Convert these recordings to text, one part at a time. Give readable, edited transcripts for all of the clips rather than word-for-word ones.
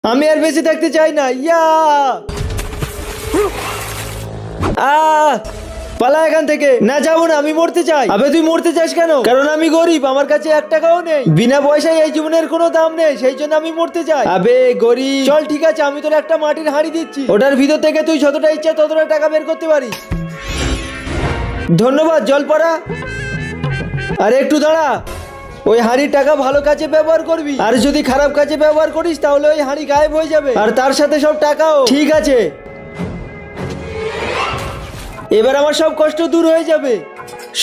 আমি আর বেঁচে থাকতে চাই না। ইয়া পালা এখান থেকে। না, যাবো না, আমি মরতে চাই। আবে তুই মরতে চাস কেন? কারণ আমি গরিব, আমার কাছে 1 টাকাও নেই। বিনা পয়সায় এই জীবনের কোনো দাম নেই, সেই জন্য আমি মরতে চাই। আবে গরিব, চল ঠিক আছে, আমি তোর একটা মাটির হাঁড়ি দিচ্ছি, ওটার ভিতর থেকে তুই যতটা ইচ্ছা ততটা টাকা বের করতে পারিস। ধন্যবাদ জলপরা। আরে একটু দাঁড়া, ওই হাঁড়ির টাকা ভালো কাজে ব্যবহার করবি, আর যদি খারাপ কাজে ব্যবহার করিস তাহলে ওই হাঁড়ি গায়েব হয়ে যাবে, আর তার সাথে সব টাকাও। ঠিক আছে, এবার আমার সব কষ্ট দূর হয়ে যাবে।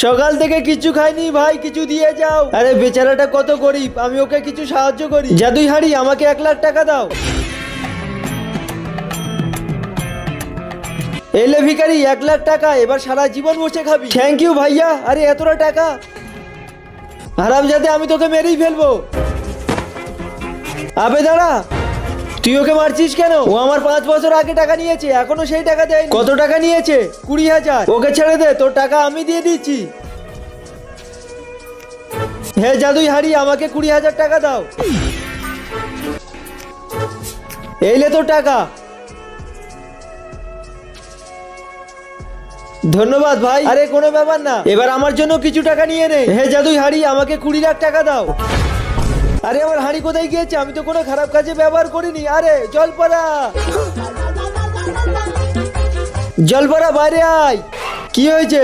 সকাল থেকে কিছু খাইনি ভাই, কিছু দিয়ে যাও। আরে বেচারাটা কত গরিব, আমি ওকে কিছু সাহায্য করি। জাদুই হাঁড়ি, আমাকে 1 লাখ টাকা দাও। এলে ভিখারি, 1 লাখ টাকা, এবার সারা জীবন বসে খাবি। থ্যাংক ইউ ভাইয়া। আরে এতটা টাকা? হারামজাদে, আমি তোকে মেরেই ফেলবো। আবে দাঁড়া, তুই ওকে মারছিস কেন? ও আমার 5 বছর আগে টাকা নিয়েছে, এখনো সেই টাকা দেয়নি। কত টাকা নিয়েছে? 20,000। ওকে ছেড়ে দে, তোর টাকা আমি দিয়ে দিচ্ছি। হে জাদুই হাঁড়ি, আমাকে 20,000 টাকা দাও। এইলে তোর টাকা। ধন্যবাদ ভাই। আরে কোনো ব্যাপার না, এবার আমার জন্য কিছু টাকা নিয়ে নে। হে জাদুই হাঁড়ি, আমাকে 20 লাখ টাকা দাও। আরে আমার হাঁড়ি কোথায় গিয়েছে? আমি তো কোনো খারাপ কাজে ব্যবহার করিনি। আরে জলপরা, জলপরা বাইরে আয়। কি হয়েছে?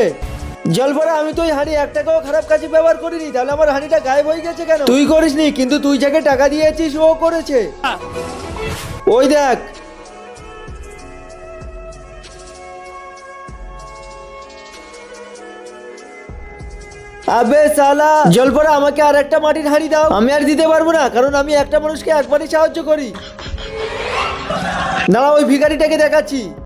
জলপরা, আমি তো ওই হাঁড়ি 1 টাকাও খারাপ কাজে ব্যবহার করিনি, তাহলে আমার হাঁড়িটা গায়েব হয়ে গেছে কেন? তুই করিসনি, কিন্তু তুই যাকে টাকা দিয়েছিস ও করেছে। ওই দেখ। আবে সালা, জলপরা, আমাকে আর একটা মাটির হাঁড়ি দাও। আমি আর দিতে পারবো না, কারণ আমি একটা মানুষকে একবারই সাহায্য করি। দাঁড়া, ওই ভিখারিটাকে দেখাচ্ছি।